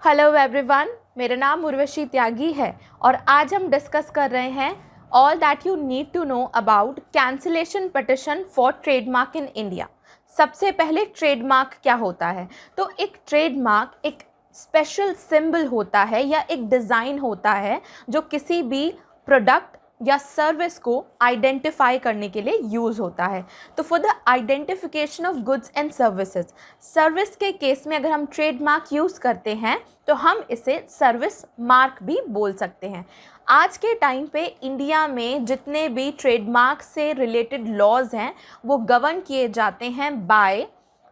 Hello everyone, मेरा नाम उर्वशी त्यागी है और आज हम डिस्कस कर रहे हैं all that you need to know about cancellation petition for trademark in India. सबसे पहले ट्रेडमार्क क्या होता है? तो एक ट्रेडमार्क एक स्पेशल सिंबल होता है या एक डिज़ाइन होता है जो किसी भी प्रोडक्ट या सर्विस को आइडेंटिफाई करने के लिए यूज़ होता है। तो for the identification of goods and services, service के केस में अगर हम ट्रेडमार्क यूज़ करते हैं तो हम इसे सर्विस मार्क भी बोल सकते हैं। आज के टाइम पे इंडिया में जितने भी ट्रेडमार्क से रिलेटेड लॉज हैं वो गवर्न किए जाते हैं बाय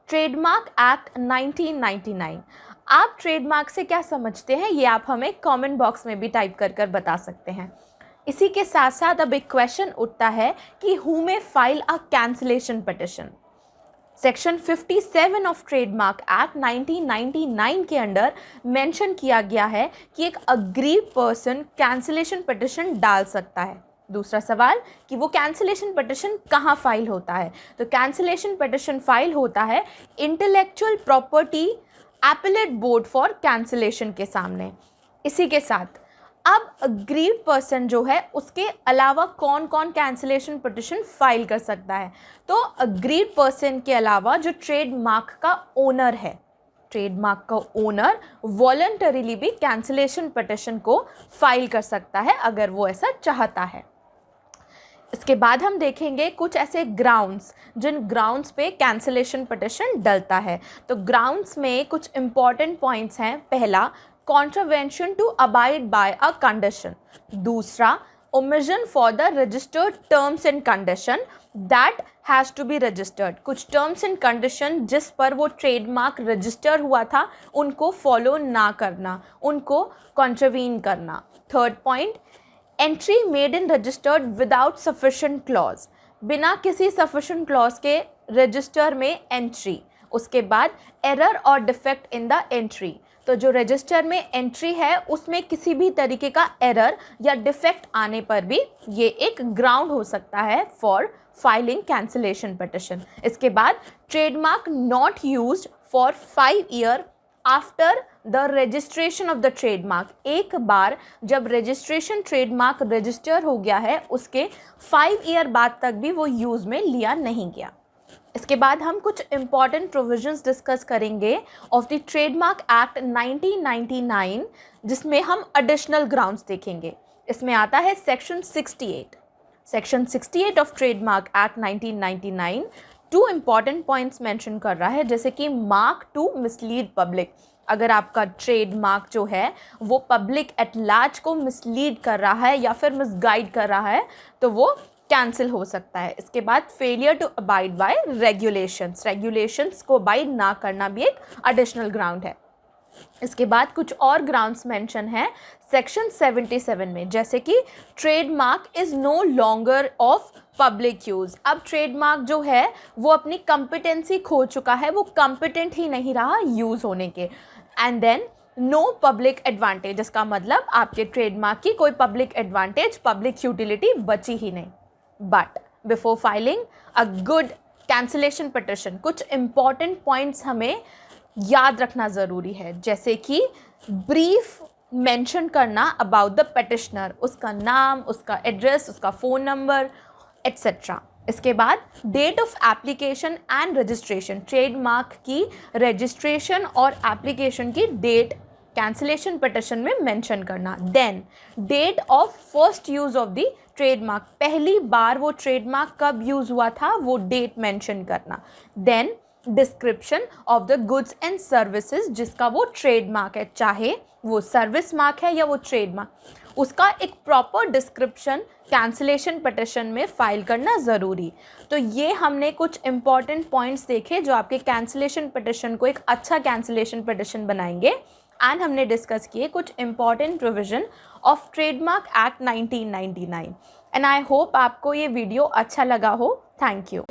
ट्रेडमार्क एक्ट 1999। आप ट्रेडमार्क से क्या समझते हैं ये आप हमें कमेंट बॉक्स में भी टाइप कर बता सकते हैं। इसी के साथ साथ अब एक क्वेश्चन उठता है कि who may file a cancellation petition. Section 57 of trademark act 1999 के अंडर मेंशन किया गया है कि एक अग्रीव पर्सन कैंसिलेशन पिटिशन डाल सकता है। दूसरा सवाल कि वो कैंसिलेशन पिटिशन कहाँ फाइल होता है? तो कैंसिलेशन पिटिशन फाइल होता है intellectual property appellate board for cancellation के सामने। इसी के साथ अब अग्रीव पर्सन जो है उसके अलावा कौन कौन कैंसिलेशन पिटिशन फाइल कर सकता है? तो अग्रीव पर्सन के अलावा जो ट्रेडमार्क का ओनर है, ट्रेडमार्क का ओनर वॉलंटरीली भी कैंसिलेशन पिटिशन को फाइल कर सकता है अगर वो ऐसा चाहता है। इसके बाद हम देखेंगे कुछ ऐसे ग्राउंड्स जिन ग्राउंड्स पे कैंसिलेशन पिटिशन डलता है। तो ग्राउंड्स में कुछ इंपॉर्टेंट पॉइंट्स हैं। पहला, contravention to abide by a condition। दूसरा, omission for the registered terms and condition that has to be registered। कुछ terms and condition जिस पर वो ट्रेडमार्क रजिस्टर हुआ था उनको फॉलो ना करना, उनको कॉन्ट्रवीन करना। Third point, entry made in registered without sufficient clause, बिना किसी सफिशेंट क्लॉज के रजिस्टर में एंट्री। उसके बाद एरर और डिफेक्ट इन द एंट्री, तो जो रजिस्टर में एंट्री है उसमें किसी भी तरीके का एरर या डिफेक्ट आने पर भी ये एक ग्राउंड हो सकता है फॉर फाइलिंग कैंसिलेशन पिटिशन। इसके बाद trademark not used for 5 year after the registration of the trademark, एक बार जब रजिस्ट्रेशन ट्रेडमार्क रजिस्टर हो गया है उसके 5 ईयर बाद तक भी वो यूज़ में लिया नहीं गया। इसके बाद हम कुछ इंपॉर्टेंट प्रोविजंस डिस्कस करेंगे ऑफ द ट्रेडमार्क एक्ट 1999 जिसमें हम एडिशनल ग्राउंड्स देखेंगे। इसमें आता है section 68 of trademark act 1999 two important points mention कर रहा है, जैसे कि मार्क टू मिसलीड पब्लिक। अगर आपका ट्रेडमार्क जो है वो पब्लिक एट लार्ज को मिसलीड कर रहा है या फिर मिसगाइड कर रहा है तो वो कैंसिल हो सकता है। इसके बाद failure to abide by regulations को अबाइड ना करना भी एक एडिशनल ग्राउंड है। इसके बाद कुछ और ग्राउंड्स मेंशन हैं सेक्शन 77 में, जैसे कि trademark is no longer of public use. अब ट्रेडमार्क जो है वो अपनी कॉम्पिटेंसी खो चुका है, वो कॉम्पिटेंट ही नहीं रहा यूज़ होने के। And then no public advantage, इसका मतलब आपके ट्रेडमार्क की कोई पब्लिक एडवांटेज, पब्लिक यूटिलिटी बची ही नहीं। But before filing a good cancellation petition कुछ इंपॉर्टेंट पॉइंट्स हमें याद रखना ज़रूरी है, जैसे कि ब्रीफ मेंशन करना अबाउट द पिटिशनर, उसका नाम, उसका एड्रेस, उसका फ़ोन नंबर एट्सेट्रा। इसके बाद date of application and registration, trademark की रजिस्ट्रेशन और एप्लीकेशन की डेट कैंसिलेशन पिटिशन में मेंशन करना। Then date of first use of the trademark, पहली बार वो ट्रेडमार्क कब यूज़ हुआ था वो डेट मेंशन करना। Then description of the goods and services जिसका वो ट्रेडमार्क है, चाहे वो सर्विस मार्क है या वो ट्रेडमार्क, उसका एक प्रॉपर डिस्क्रिप्शन कैंसिलेशन पिटिशन में फाइल करना ज़रूरी। तो ये हमने कुछ इंपॉर्टेंट पॉइंट्स देखे जो आपके कैंसिलेशन पिटिशन को एक अच्छा कैंसिलेशन पिटिशन बनाएंगे। एंड हमने डिस्कस किए कुछ important provision of trademark act 1999। And I hope आपको ये वीडियो अच्छा लगा हो। Thank you.